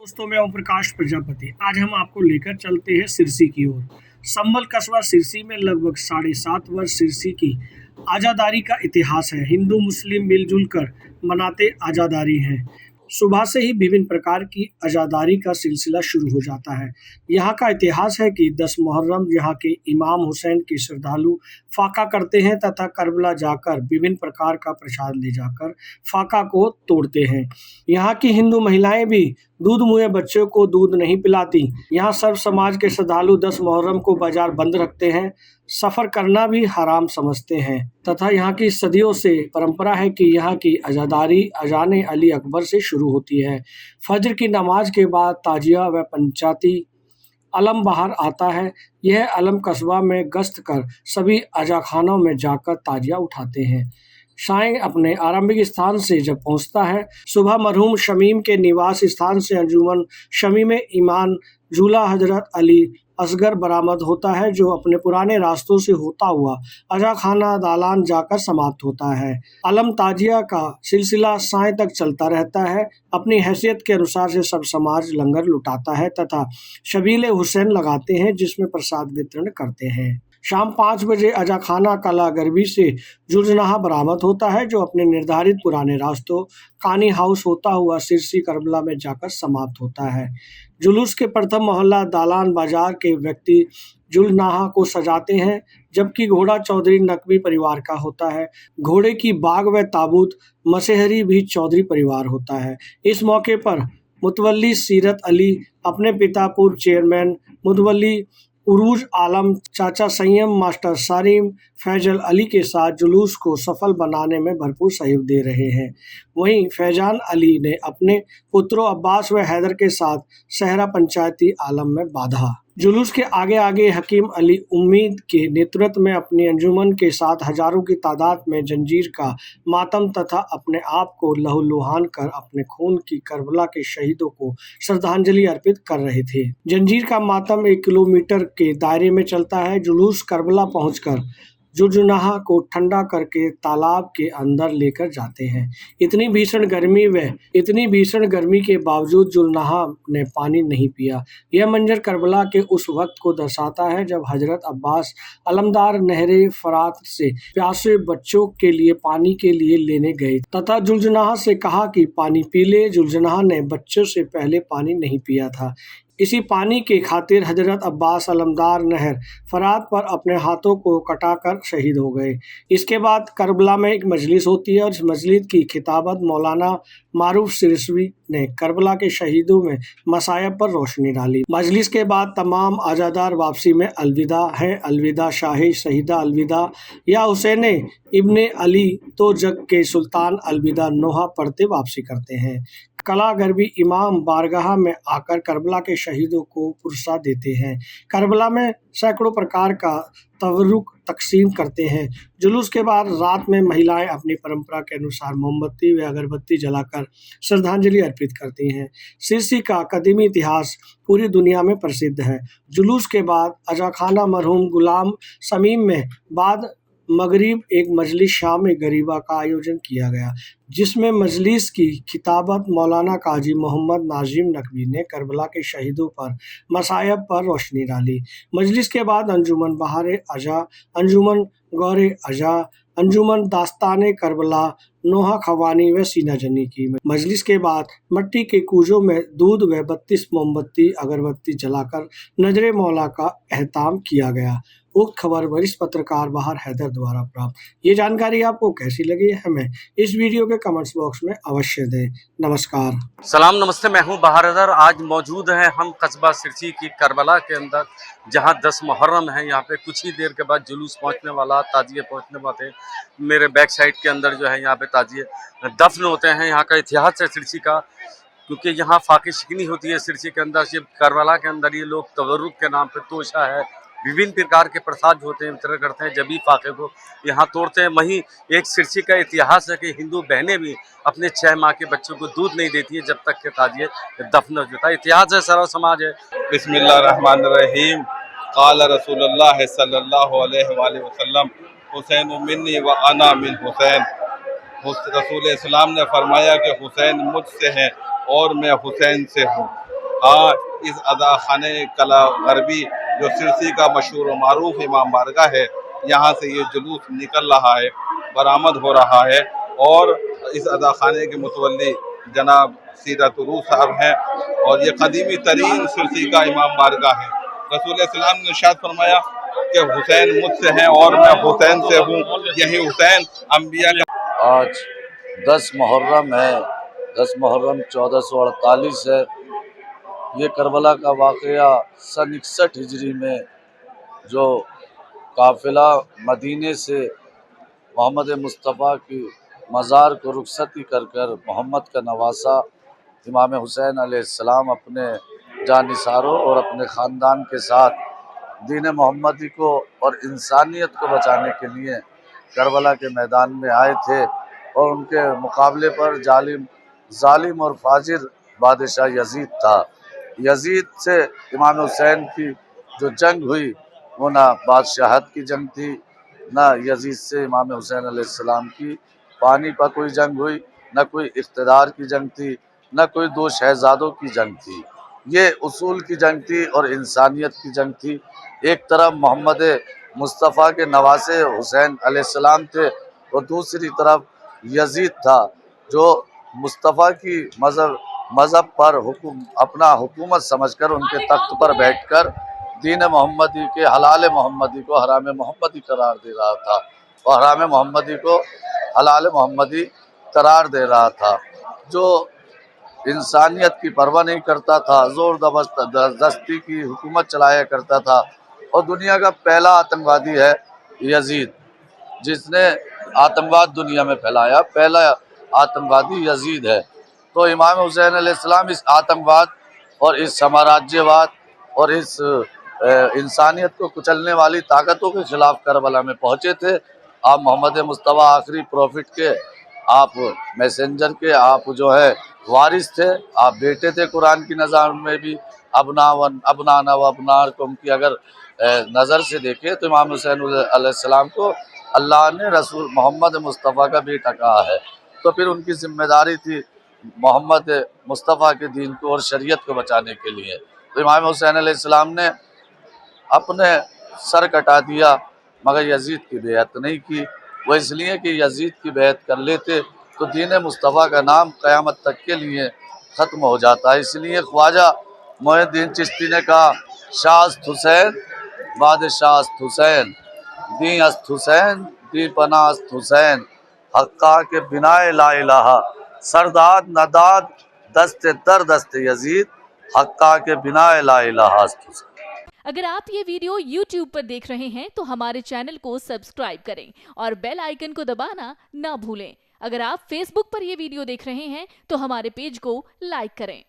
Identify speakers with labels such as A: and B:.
A: दोस्तों, मैं ओम प्रकाश प्रजापति। आज हम आपको लेकर चलते हैं सिरसी की ओर। संभल कस्बा सिरसी में लगभग 7.5 वर्ष सिरसी की आज़ादारी का इतिहास है। हिंदू मुस्लिम मिलजुल कर मनाते आज़ादारी हैं। सुबह से ही विभिन्न प्रकार की आज़ादारी का सिलसिला शुरू हो जाता है। यहाँ का इतिहास है कि 10 मुहर्रम यहाँ के इमाम हुसैन के श्रद्धालु फाका करते हैं तथा करबला जाकर विभिन्न प्रकार का प्रसाद ले जाकर फाका को तोड़ते हैं। यहाँ की हिंदू महिलाएं भी दूध मुहे बच्चों को दूध नहीं पिलाती। यहाँ सर्व समाज के श्रद्धालु 10 मुहर्रम को बाजार बंद रखते हैं, सफ़र करना भी हराम समझते हैं तथा यहाँ की सदियों से परंपरा है कि यहाँ की आज़ादारी अजान अली अकबर से शुरू होती है। फजर की नमाज के बाद ताजिया व पंचायती अलम बाहर आता है। यह अलम कस्बा में गश्त कर सभी अजाखानों में जाकर ताजिया उठाते हैं। शायद अपने आरंभिक स्थान से जब पहुंचता है, सुबह मरहूम शमीम के निवास स्थान से अंजुमन शमीम ईमान झूला हजरत अली असगर बरामद होता है, जो अपने पुराने रास्तों से होता हुआ अजाखाना दालान जाकर समाप्त होता है। अलम ताजिया का सिलसिला साय तक चलता रहता है। अपनी हैसियत के अनुसार से सब समाज लंगर लुटाता है तथा शबीले हुसैन लगाते हैं, जिसमें प्रसाद वितरण करते हैं। शाम 5 बजे अजाखाना कला गरबी से जुलजनाहा बरामद होता है, जो अपने निर्धारित पुराने रास्तों कानी हाउस होता हुआ सिरसी करबला में जाकर समाप्त होता है। जुलूस के प्रथम मोहल्ला दालान बाजार के व्यक्ति जुलनाहा को सजाते हैं, जबकि घोड़ा चौधरी नकवी परिवार का होता है। घोड़े की बाग व ताबूत मसेहरी भी चौधरी परिवार होता है। इस मौके पर मुतवल्ली सीरत अली अपने पिता पूर्व चेयरमैन मुतवल्ली उरूज आलम चाचा संयम मास्टर सारिम फैजल अली के साथ जुलूस को सफल बनाने में भरपूर सहयोग दे रहे हैं। वहीं फैजान अली ने अपने पुत्रों अब्बास व हैदर के साथ सहरा पंचायती आलम में बांधा। जुलूस के आगे आगे हकीम अली उम्मीद के नेतृत्व में अपनी अंजुमन के साथ हजारों की तादाद में जंजीर का मातम तथा अपने आप को लहूलुहान कर अपने खून की करबला के शहीदों को श्रद्धांजलि अर्पित कर रहे थे। जंजीर का मातम 1 किलोमीटर के दायरे में चलता है। जुलूस करबला पहुंचकर जुलजनाहा को ठंडा करके तालाब के अंदर लेकर जाते हैं। इतनी भीषण गर्मी के बावजूद जुलजनाहा ने पानी नहीं पिया। यह मंजर करबला के उस वक्त को दर्शाता है जब हजरत अब्बास अलमदार नहरे फरात से प्यासे बच्चों के लिए पानी के लिए लेने गए तथा जुलजनाहा से कहा कि पानी पी ले। जुलजनाहा ने बच्चों से पहले पानी नहीं पिया था। इसी पानी के खातिर हजरत अब्बास अलमदार नहर फरात पर अपने हाथों को कटाकर शहीद हो गए। इसके बाद करबला में एक मजलिस होती है और इस मजलिस की खिताबत मौलाना मारूफ सिरसवी ने करबला के शहीदों में मसायब पर रोशनी डाली। मजलिस के बाद तमाम आज़ादार वापसी में अलविदा है, अलविदा शाही शहीदा, अलविदा या हुसैन इब्ने अली तो जग के सुल्तान, अलविदा नोहा पढ़ते वापसी करते हैं। कला गरबी इमाम बारगाह में आकर करबला के शहीदों को पुरसा देते हैं। करबला में सैकड़ों प्रकार का तवरुक तकसीम करते हैं। जुलूस के बाद रात में महिलाएं अपनी परंपरा के अनुसार मोमबत्ती व अगरबत्ती जलाकर श्रद्धांजलि अर्पित करती हैं। सिरसी का कदीमी इतिहास पूरी दुनिया में प्रसिद्ध है। जुलूस के बाद अजाखाना मरहूम गुलाम समीम में बाद मगरिब एक मजलिस शाम गरीबा का आयोजन किया गया, जिसमें मजलिस की खिताबत मौलाना काजी मोहम्मद नाजिम नकवी ने करबला के शहीदों पर मसायब पर रोशनी डाली। मजलिस के बाद अंजुमन बहारे अजा, अंजुमन गौरे अजा, अंजुमन दास्ताने करबला, नोहा खवानी व सीना जनी की। मजलिस के बाद मट्टी के कूजों में दूध व 32 मोमबत्ती अगरबत्ती जलाकर नजरे मौला का एहताम किया गया। उक्त खबर वरिष्ठ पत्रकार बहार हैदर द्वारा प्राप्त। ये जानकारी आपको कैसी लगी हमें इस वीडियो के कमेंट्स बॉक्स में अवश्य दें। नमस्कार।
B: सलाम नमस्ते, मैं हूं बहार हैदर। आज मौजूद हैं हम कस्बा सिरसी की करबला के अंदर, जहां 10 मुहर्रम है। यहाँ पे कुछ ही देर के बाद जुलूस पहुंचने वाला, ताजिए पहुंचने वाले। मेरे बैक साइड के अंदर जो है यहाँ पे ताजिए दफन होते हैं। यहाँ का इतिहास है सिरसी का, क्योंकि यहाँ फाके शिकनी होती है सिरसी के अंदर। सिर्फ करबला के अंदर ये लोग तवरुक के नाम पे तोशा है, विभिन्न प्रकार के प्रसाद होते हैं, वितरण करते हैं, जब भी फाके को यहाँ तोड़ते हैं। वहीं एक सिरसी का इतिहास है कि हिंदू बहनें भी अपने 6 माह के बच्चों को दूध नहीं देती है जब तक के ताजिए दफन हो जाता है। इतिहास है, सर्व समाज है।
C: बिस्मिल्लाहिर्रहमानिर्रहीम। क़ाल रसूलुल्लाह सल्लल्लाहु अलैहि वसल्लम हुसैन मिन्नी व अना मिन हुसैन। रसूल इस्लाम ने फरमाया कि हुसैन मुझसे हैं और मैं हुसैन से हूँ। इस अदा खाने कला गरबी जो सिरसी का मशहूर मारूफ इमाम बारगाह है, यहाँ से ये जुलूस निकल रहा है, बरामद हो रहा है। और इस अदा खाने के मुतवल्ली जनाब सीरत उरूस साहब हैं और ये कदीमी तरीन सिरसी का इमाम बारगाह है। रसूल इस्लाम ने इरशाद फरमाया कि हुसैन मुझसे हैं और मैं हुसैन से हूँ, यही हुसैन अम्बिया का।
D: आज 10 मुहर्रम है, 10 मुहर्रम 1448 है। ये करबला का वाक़या सन 61 हिजरी में जो काफ़िला मदीने से मोहम्मद मुस्तफ़ा की मज़ार को रुखसती कर कर मोहम्मद का नवासा इमाम हुसैन अलैहिस्सलाम अपने जानिसारों और अपने ख़ानदान के साथ दीन मोहम्मदी को और इंसानियत को बचाने के लिए करबला के मैदान में आए थे और उनके मुकाबले पर जालिम और फाजिर बादशाह यजीद था। यजीद से इमाम हुसैन की जो जंग हुई वो ना बादशाहत की जंग थी, ना यजीद से इमाम हुसैन अलैहिस्सलाम की पानी पर कोई जंग हुई, ना कोई इख्तिदार की जंग थी, ना कोई दो शहजादों की जंग थी। ये उसूल की जंग थी और इंसानियत की जंग थी। एक तरफ मोहम्मद मुस्तफ़ा के नवासे हुसैन अलैहिस्सलाम थे और दूसरी तरफ यजीद था जो मुस्तफ़ा की मज़हब पर अपना हुकूमत समझकर उनके तख्त पर बैठकर दीन मोहम्मदी के हलाल मोहम्मदी को हराम मोहम्मदी करार दे रहा था और हराम मोहम्मदी को हलाल मोहम्मदी करार दे रहा था। जो इंसानियत की परवाह नहीं करता था, ज़ोर ज़बरदस्ती की हुकूमत चलाया करता था। और दुनिया का पहला आतंकवादी है यजीद, जिसने आतंकवाद दुनिया में फैलाया, पहला आतंकवादी यजीद है। तो इमाम हुसैन अलैहिस्सलाम इस आतंकवाद और इस साम्राज्यवाद और इस इंसानियत को कुचलने वाली ताकतों के खिलाफ करबला में पहुँचे थे। आप मोहम्मद मुस्तफ़ा आखिरी प्रॉफिट के, आप मैसेंजर के, आप जो है वारिस थे, आप बेटे थे। कुरान की नज़र में भी अबनाना व अबनाकुम की अगर नज़र से देखें तो इमाम हुसैन अलैहिस्सलाम को अल्लाह ने रसूल मोहम्मद मुस्तफ़ा का बेटा कहा है। तो फिर उनकी जिम्मेदारी थी मोहम्मद मुस्तफ़ा के दीन को और शरीयत को बचाने के लिए। तो इमाम हुसैन अलैहिस्सलाम ने अपने सर कटा दिया, मगर यजीद की बेअत नहीं की। वो इसलिए कि यजीद की बेअत कर लेते तो दीन मुस्तफ़ा का नाम क़यामत तक के लिए ख़त्म हो जाता है। इसलिए ख्वाजा मोइनुद्दीन चिश्ती ने कहा, शास्त हुसैन बादशाह हुसैन, दी अस्त हुसैन दी पनास्त हुसैन, हक्का के बिनाए ला इलाहा, सरदाद नदाद दस्ते दर दस्ते यजीद, हक्का के बिनाए ला इलाहा अस्त हुसैन।
E: अगर आप ये वीडियो YouTube पर देख रहे हैं तो हमारे चैनल को सब्सक्राइब करें और बेल आइकन को दबाना ना भूलें। अगर आप Facebook पर ये वीडियो देख रहे हैं तो हमारे पेज को लाइक करें।